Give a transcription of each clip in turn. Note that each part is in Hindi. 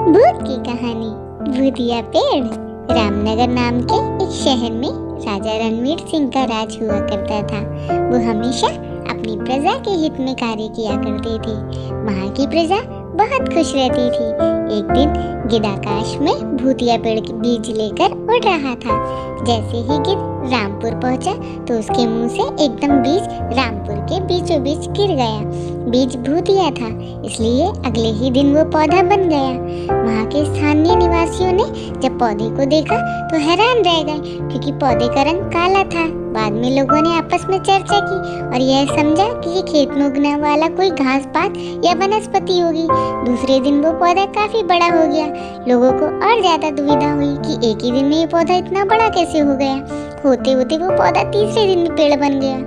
भूत की कहानी। भूतिया पेड़। रामनगर नाम के एक शहर में राजा रणवीर सिंह का राज हुआ करता था। वो हमेशा अपनी प्रजा के हित में कार्य किया करते थे। वहाँ की प्रजा बहुत खुश रहती थी। एक दिन गिद्ध आकाश में भूतिया पेड़ के बीज लेकर उड़ रहा था। जैसे ही गिद्ध रामपुर पहुंचा तो उसके मुंह से एकदम बीज रामपुर के बीचों बीच गिर गया। बीज भूतिया था, इसलिए अगले ही दिन वो पौधा बन गया। वहाँ के स्थानीय निवासियों ने जब पौधे को देखा तो हैरान रह गए, क्योंकि पौधे का रंग काला था। बाद में लोगों ने आपस में चर्चा की और यह समझा कि ये खेत में उगने वाला कोई घास पात या वनस्पति होगी। दूसरे दिन वो पौधा काफी बड़ा हो गया। लोगों को और ज्यादा दुविधा हुई कि एक ही दिन में ये पौधा इतना बड़ा कैसे हो गया। होते होते वो पौधा तीसरे दिन में पेड़ बन गया।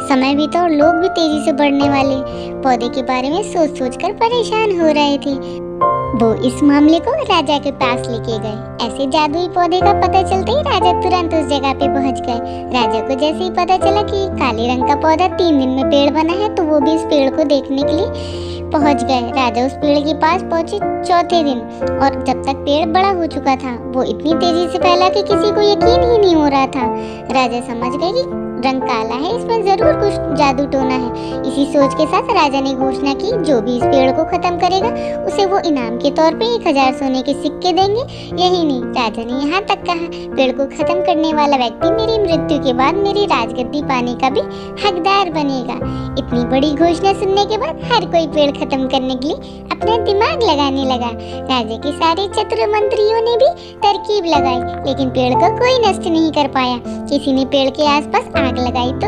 समय बीता और लोग भी तेजी से बढ़ने वाले पौधे के बारे में सोच सोच कर परेशान हो रहे थे। वो इस मामले को राजा के पास लेके गए। ऐसे जादुई पौधे का पता चलते ही राजा तुरंत उस जगह पे पहुंच गए। राजा को जैसे ही पता चला कि काले रंग का पौधा 3 दिन में पेड़ बना है, तो वो भी इस पेड़ को देखने के लिए पहुंच गए। राजा उस पेड़ के पास पहुंचे चौथे दिन, और जब तक पेड़ बड़ा हो चुका था वो इतनी तेजी से फैला कि किसी को यकीन ही नहीं हो रहा था। राजा समझ गए कि रंग काला है, इसमें जरूर कुछ जादू टोना है। इसी सोच के साथ राजा ने घोषणा की, जो भी इस पेड़ को खत्म करेगा उसे वो इनाम के तौर पे 1000 सोने के सिक्के देंगे। यही नहीं, राजा ने यहाँ तक कहा, पेड़ को खत्म करने वाला व्यक्ति मेरी मृत्यु के बाद मेरी राजगद्दी पाने का भी हकदार बनेगा। इतनी बड़ी घोषणा सुनने के बाद हर कोई पेड़ खत्म करने के लिए अपना दिमाग लगाने लगा। राजा के सारे चतुर मंत्रियों ने भी तरकीब लगाई, लेकिन पेड़ को कोई नष्ट नहीं कर पाया। किसी ने पेड़ के आसपास आग लगाई तो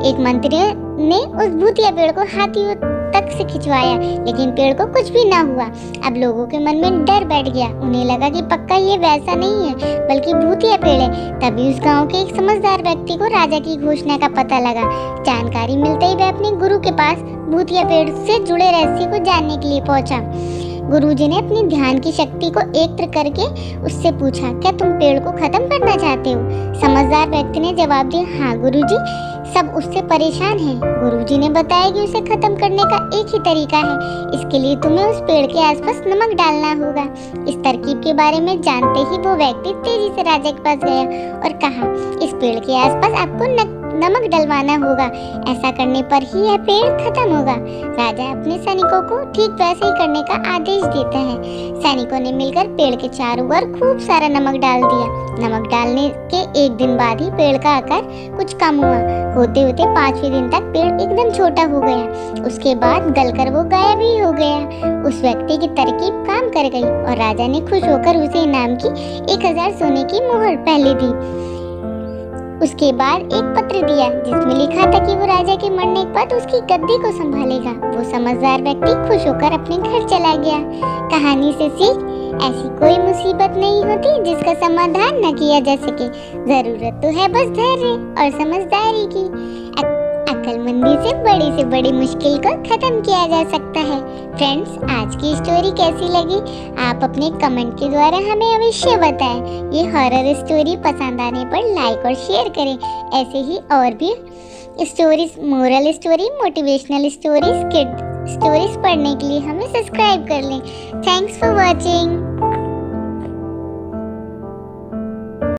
एक मंत्री ने उस भूतिया पेड़ को हाथियों तक से खिंचवाया, लेकिन पेड़ को कुछ भी ना हुआ। अब लोगों के मन में डर बैठ गया। उन्हें लगा कि पक्का ये वैसा नहीं है, बल्कि भूतिया पेड़ है। तभी उस गांव के एक समझदार व्यक्ति को राजा की घोषणा का पता लगा। जानकारी मिलते ही वह अपने गुरु के पास भूतिया पेड़ से जुड़े रहस्य को जानने के लिए पहुंचा। गुरुजी ने अपनी ध्यान की शक्ति को एकत्र करके उससे पूछा, क्या तुम पेड़ को खत्म करना चाहते हो? समझदार व्यक्ति ने जवाब दिया, हाँ गुरुजी, सब उससे परेशान हैं। गुरुजी ने बताया कि उसे खत्म करने का एक ही तरीका है। इसके लिए तुम्हें उस पेड़ के आसपास नमक डालना होगा। इस तरकीब के बारे में जानते ही वो व्यक्ति तेजी से राजा के पास गया और कहा, इस पेड़ के आसपास आपको नमक डलवाना होगा। ऐसा करने पर ही यह पेड़ खत्म होगा। राजा अपने सैनिकों को ठीक वैसे ही करने का आदेश देता है। सैनिकों ने मिलकर पेड़ के चारों ओर खूब सारा नमक डाल दिया। नमक डालने के एक दिन बाद ही पेड़ का आकार कुछ कम हुआ। होते होते 5वें दिन तक पेड़ एकदम छोटा हो गया। उसके बाद गलकर वो गायब ही हो गया। उस व्यक्ति की तरकीब काम कर गई और राजा ने खुश होकर उसे इनाम की 1000 सोने की मोहर पहले दी। उसके बाद एक पत्र दिया जिसमें लिखा था कि वो राजा के मरने के बाद उसकी गद्दी को संभालेगा। वो समझदार व्यक्ति खुश होकर अपने घर चला गया। कहानी से सीख, ऐसी कोई मुसीबत नहीं होती जिसका समाधान न किया जा सके। जरूरत तो है बस धैर्य और समझदारी की। अक्लमंदी से बड़ी मुश्किल को खत्म किया जा सकता है। फ्रेंड्स, आज की स्टोरी कैसी लगी आप अपने कमेंट के द्वारा हमें अवश्य बताएं। ये हॉरर स्टोरी पसंद आने पर लाइक और शेयर करें। ऐसे ही और भी stories, moral story, motivational stories, kid stories पढ़ने के लिए हमें सब्सक्राइब कर लें। Thanks for watching.